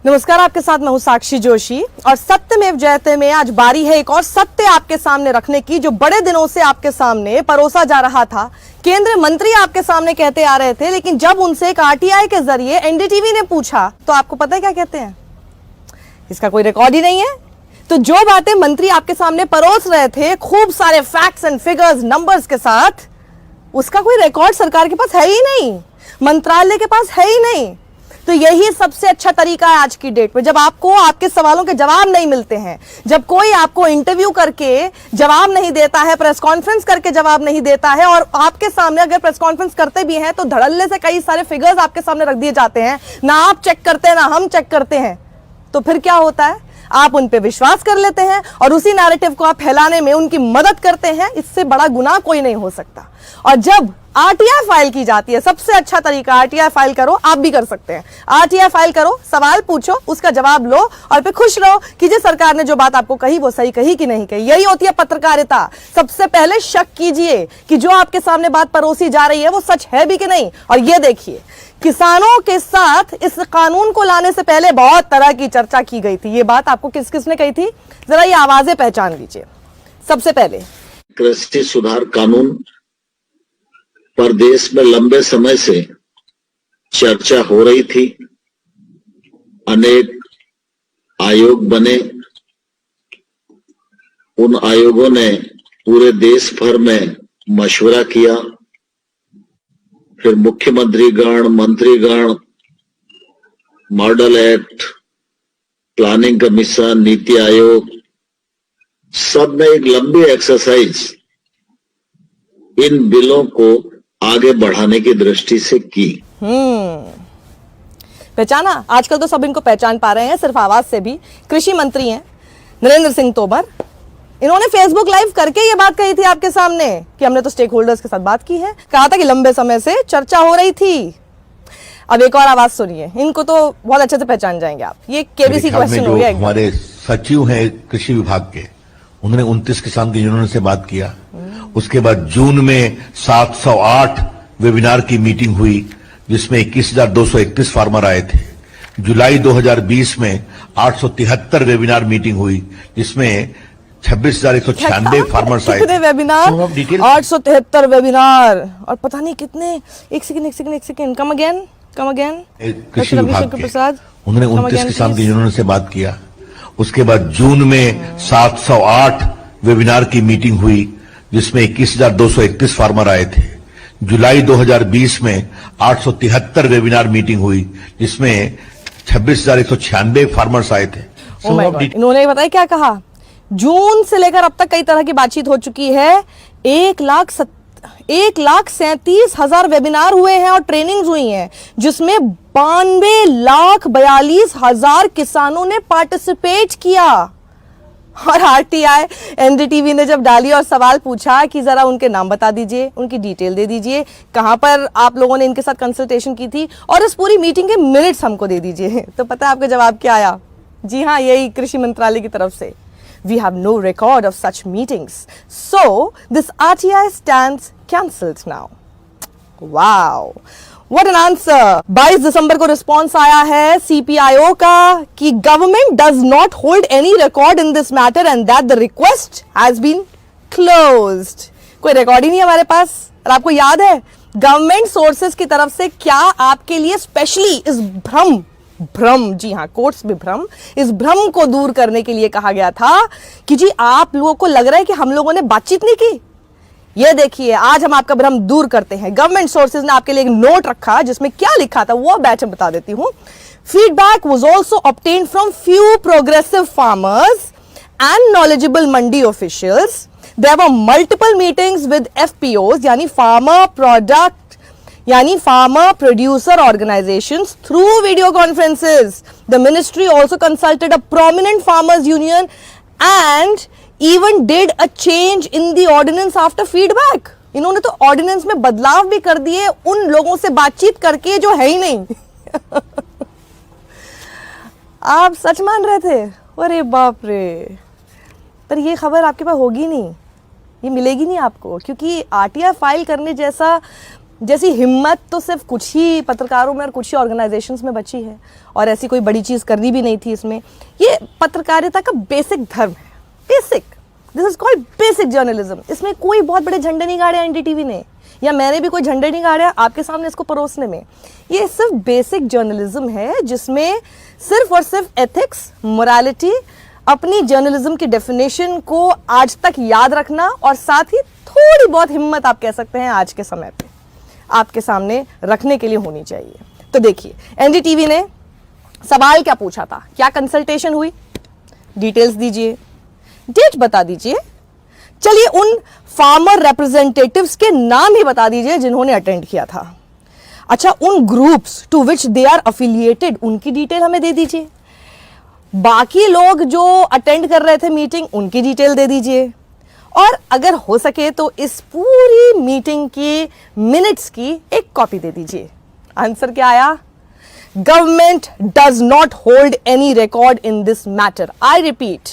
नमस्कार, आपके साथ मैं हूं साक्षी जोशी और सत्यमेव जयते में आज बारी है एक और सत्य आपके सामने रखने की, जो बड़े दिनों से आपके सामने परोसा जा रहा था। केंद्रीय मंत्री आपके सामने कहते आ रहे थे, लेकिन जब उनसे एक आरटीआई के जरिए एनडीटीवी ने पूछा तो आपको पता है क्या कहते हैं? इसका कोई रिकॉर्ड ही नहीं है। तो जो बातें मंत्री आपके सामने परोस रहे थे खूब सारे फैक्ट्स एंड फिगर्स नंबर्स के साथ, उसका कोई रिकॉर्ड सरकार के पास है ही नहीं, मंत्रालय के पास है ही नहीं। तो यही सबसे अच्छा तरीका है आज की डेट में, जब आपको आपके सवालों के जवाब नहीं मिलते हैं, जब कोई आपको इंटरव्यू करके जवाब नहीं देता है, प्रेस कॉन्फ्रेंस करके जवाब नहीं देता है, और आपके सामने अगर प्रेस कॉन्फ्रेंस करते भी हैं तो धड़ल्ले से कई सारे फिगर्स आपके सामने रख दिए जाते हैं, ना आप चेक करते हैं ना हम चेक करते हैं, तो फिर क्या होता है? आप उन पे विश्वास कर लेते हैं और उसी नैरेटिव को आप फैलाने में उनकी मदद करते हैं। इससे बड़ा गुनाह कोई नहीं हो सकता। और जब आरटीआई फाइल की जाती है, सबसे अच्छा तरीका आरटीआई फाइल करो, आप भी कर सकते हैं। आरटीआई फाइल करो, सवाल पूछो, उसका जवाब लो और फिर खुश रहो कि जी सरकार ने जो बात आपको कही वो सही कही कि नहीं कही। यही होती है पत्रकारिता। सबसे पहले शक कीजिए कि जो आपके सामने बात परोसी जा रही है वो सच है भी कि नहीं। और ये देखिए, किसानों के साथ इस कानून को लाने से पहले बहुत तरह की चर्चा की गई थी। ये बात आपको किस किसने कही थी, जरा ये आवाजें पहचान लीजिए। सबसे पहले कृषि सुधार कानून पर देश में लंबे समय से चर्चा हो रही थी। अनेक आयोग बने, उन आयोगों ने पूरे देश भर में मशवरा किया, फिर मुख्यमंत्रीगण, मंत्रीगण, model act, planning commission, NITI Aayog, सब ने एक लंबी एक्सरसाइज इन बिलों को आगे बढ़ाने की दृष्टि से की। पहचाना? आजकल तो सब इनको पहचान पा रहे हैं, सिर्फ आवाज से भी। कृषि मंत्री हैं नरेंद्र सिंह तोमर। इन्होंने फेसबुक लाइव करके ये बात कही थी आपके सामने कि हमने तो स्टेक होल्डर्स के साथ बात की है, कहा था कि लंबे समय से चर्चा हो रही थी। अब एक और आवाज सुनिए, इनको तो बहुत अच्छे से पहचान जाएंगे आप। ये केबीसी क्वेश्चन हो गया। हमारे सचिव हैं कृषि विभाग के, उन्होंने 29 किसान यूनियनों से बात किया। उसके बाद जून में 708 वेबिनार की मीटिंग हुई, जिसमें 21,231 फार्मर आए थे। जुलाई 2020 में 873 वेबिनार मीटिंग हुई, जिसमें 26,196 फार्मर्स आए। कितने वेबिनार? 873 वेबिनार। और पता नहीं कितने, एक सेकंड, कम अगेन। कृषि विभाग के, उन्होंने 29 किसान यूनियनों से बात किया। उसके बाद जून में 708 वेबिनार की मीटिंग हुई, जिसमें 21,231 फार्मर आए थे। जुलाई 2020 में 873 वेबिनार मीटिंग हुई, जिसमें 26,196 फार्मर्स आए थे। इन्होंने पता है क्या कहा? जून से लेकर अब तक कई तरह की बातचीत हो चुकी है। 1,37,000 वेबिनार हुए हैं और ट्रेनिंग्स हुई हैं, जिसमें 92,42,000 किसानों ने पार्टिसिपेट किया। और आरटीआई एनडीटीवी ने जब डाली और सवाल पूछा कि जरा उनके नाम बता दीजिए, उनकी डिटेल दे दीजिए, कहां पर आप लोगों ने इनके साथ कंसल्टेशन की थी, और इस पूरी मीटिंग के मिनट्स हमको दे दीजिए, तो पता है आपका जवाब क्या आया? जी हाँ, यही कृषि मंत्रालय की तरफ से, We have no record of such meetings, so this RTI stands cancelled now. Wow, what an answer! 22 दिसंबर को रिस्पॉन्स आया है CPIO का कि government does not hold any record in this matter and that the request has been closed. कोई record ही नहीं हमारे पास। और आपको याद है गवर्नमेंट सोर्सेज की तरफ से क्या आपके लिए स्पेशली इस भ्रम, जी हाँ, कोर्ट्स में भ्रम, इस भ्रम को दूर करने के लिए कहा गया था कि जी आप लोगों को लग रहा है कि हम लोगों ने बातचीत नहीं की। ये देखिए, आज हम आपका भ्रम दूर करते हैं। गवर्नमेंट सोर्सेज ने आपके लिए एक नोट रखा, जिसमें क्या लिखा था वो बैच में बता देती हूं। Feedback was also obtained from few progressive farmers and knowledgeable mandi officials. There were multiple meetings with FPOs यानी farmer producer organizations through video conferences. The ministry also consulted a prominent farmers union and even did a change in the ordinance after feedback. इन्होंने तो ordinance में बदलाव भी कर दिए उन लोगों से बातचीत करके जो है ही नहीं। आप सच मान रहे थे? अरे बाप रे! पर ये खबर आपके पास होगी नहीं, ये मिलेगी नहीं आपको, क्योंकि आरटीआई फाइल करने जैसा जैसी हिम्मत तो सिर्फ कुछ ही पत्रकारों में और कुछ ही ऑर्गेनाइजेशंस में बची है, और ऐसी कोई बड़ी चीज़ करनी भी नहीं थी इसमें। ये पत्रकारिता का बेसिक धर्म है, basic, this is called basic journalism. इसमें कोई बहुत बड़े झंडे नहीं गाड़े एनडीटीवी ने, या मैंने भी कोई झंडे नहीं गाड़े आपके सामने इसको परोसने में। ये सिर्फ बेसिक जर्नलिज्म है जिसमें सिर्फ और सिर्फ एथिक्स, मोरालिटी, अपनी जर्नलिज्म की डेफिनेशन को आज तक याद रखना, और साथ ही थोड़ी बहुत हिम्मत आप कह सकते हैं आज के समय पे आपके सामने रखने के लिए होनी चाहिए। तो देखिए, एनडीटीवी ने सवाल क्या पूछा था, क्या कंसल्टेशन हुई, डिटेल्स दीजिए, डेट बता दीजिए, चलिए उन फार्मर रिप्रेजेंटेटिव्स के नाम ही बता दीजिए जिन्होंने अटेंड किया था। अच्छा, उन groups to which they are affiliated उनकी डिटेल हमें दे दीजिए। बाकी लोग जो अटेंड कर रहे थे मीटिंग, उनकी डिटेल दे दीजिए। और अगर हो सके तो इस पूरी मीटिंग की मिनट्स की एक कॉपी दे दीजिए। आंसर क्या आया? Government does not hold any record in this matter. I repeat,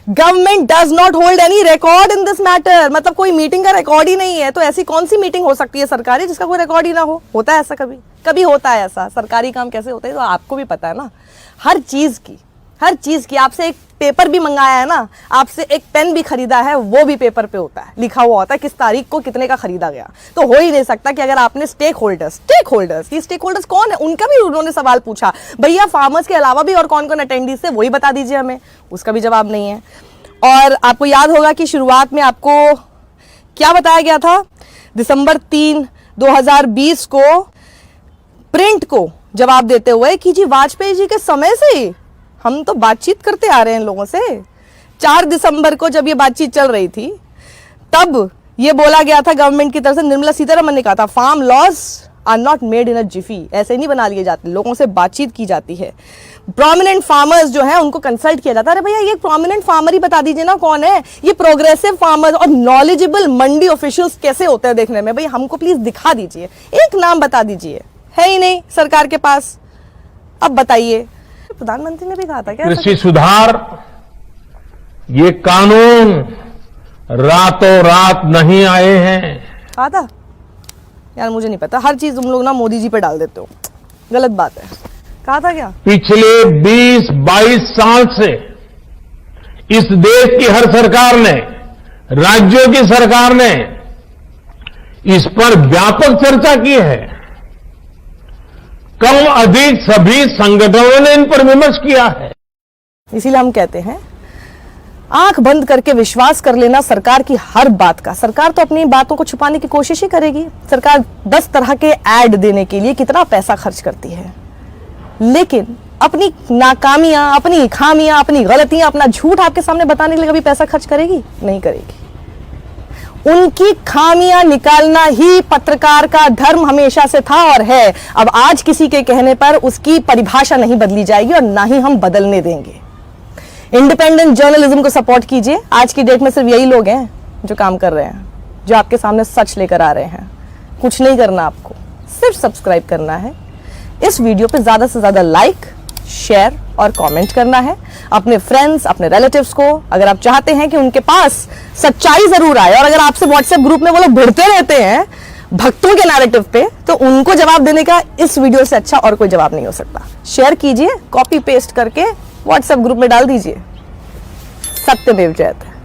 government does not hold any record in this matter. मतलब कोई मीटिंग का रिकॉर्ड ही नहीं है, तो ऐसी कौन सी मीटिंग हो सकती है सरकारी जिसका कोई रिकॉर्ड ही ना हो? होता है ऐसा? कभी कभी होता है ऐसा? सरकारी काम कैसे होते हैं तो आपको भी पता है ना। हर चीज की आपसे एक पेपर भी मंगाया है ना, आपसे एक पेन भी खरीदा है, वो भी पेपर पे होता है, लिखा हुआ होता है किस तारीख को कितने का खरीदा गया। तो हो ही नहीं सकता कि अगर आपने स्टेक होल्डर्स कौन है उनका भी उन्होंने सवाल पूछा, भैया फार्मर्स के अलावा भी और कौन कौन अटेंडीज थे वही बता दीजिए हमें, उसका भी जवाब नहीं है। और आपको याद होगा कि शुरुआत में आपको क्या बताया गया था, दिसंबर 3, 2020 को प्रिंट को जवाब देते हुए कि जी वाजपेयी जी के समय से ही हम तो बातचीत करते आ रहे हैं इन लोगों से। 4 दिसंबर को जब ये बातचीत चल रही थी तब ये बोला गया था गवर्नमेंट की तरफ से, निर्मला सीतारमन ने कहा था, farm laws are not made in a jiffy, ऐसे नहीं बना लिए जाते, लोगों से बातचीत की जाती है। प्रोमिनेंट फार्मर्स जो है उनको कंसल्ट किया जाता है। अरे भैया ये प्रोमिनेंट फार्मर ही बता दीजिए ना कौन है, ये प्रोग्रेसिव फार्मर्स और नॉलेजेबल मंडी ऑफिशियल्स कैसे होते हैं देखने में, भैया हमको प्लीज दिखा दीजिए, एक नाम बता दीजिए, है ही नहीं सरकार के पास। अब बताइए, प्रधानमंत्री ने भी कहा था क्या कृषि सुधार, ये कानून रातों रात नहीं आए हैं। कहा था? यार मुझे नहीं पता, हर चीज तुम लोग ना मोदी जी पे डाल देते हो, गलत बात है। कहा था क्या? पिछले 20-22 साल से इस देश की हर सरकार ने, राज्यों की सरकार ने इस पर व्यापक चर्चा की है। कम अधिक सभी संगठनों ने इन पर विमर्श किया है। इसीलिए हम कहते हैं आंख बंद करके विश्वास कर लेना सरकार की हर बात का। सरकार तो अपनी बातों को छुपाने की कोशिश ही करेगी। सरकार 10 तरह के ऐड देने के लिए कितना पैसा खर्च करती है, लेकिन अपनी नाकामियां, अपनी खामियां, अपनी गलतियां, अपना झूठ आपके सामने बताने के लिए कभी पैसा खर्च करेगी? नहीं करेगी। उनकी खामियां निकालना ही पत्रकार का धर्म हमेशा से था और है। अब आज किसी के कहने पर उसकी परिभाषा नहीं बदली जाएगी और ना ही हम बदलने देंगे। इंडिपेंडेंट जर्नलिज्म को सपोर्ट कीजिए। आज की डेट में सिर्फ यही लोग हैं जो काम कर रहे हैं, जो आपके सामने सच लेकर आ रहे हैं। कुछ नहीं करना, आपको सिर्फ सब्सक्राइब करना है। इस वीडियो पे ज्यादा से ज्यादा लाइक, शेयर और कमेंट करना है। अपने फ्रेंड्स, अपने रिलेटिव्स को, अगर आप चाहते हैं कि उनके पास सच्चाई जरूर आए, और अगर आपसे व्हाट्सएप ग्रुप में वो लोग भिड़ते रहते हैं भक्तों के नैरेटिव पे, तो उनको जवाब देने का इस वीडियो से अच्छा और कोई जवाब नहीं हो सकता। शेयर कीजिए, कॉपी पेस्ट करके व्हाट्सएप ग्रुप में डाल दीजिए। सत्यमेव जयते।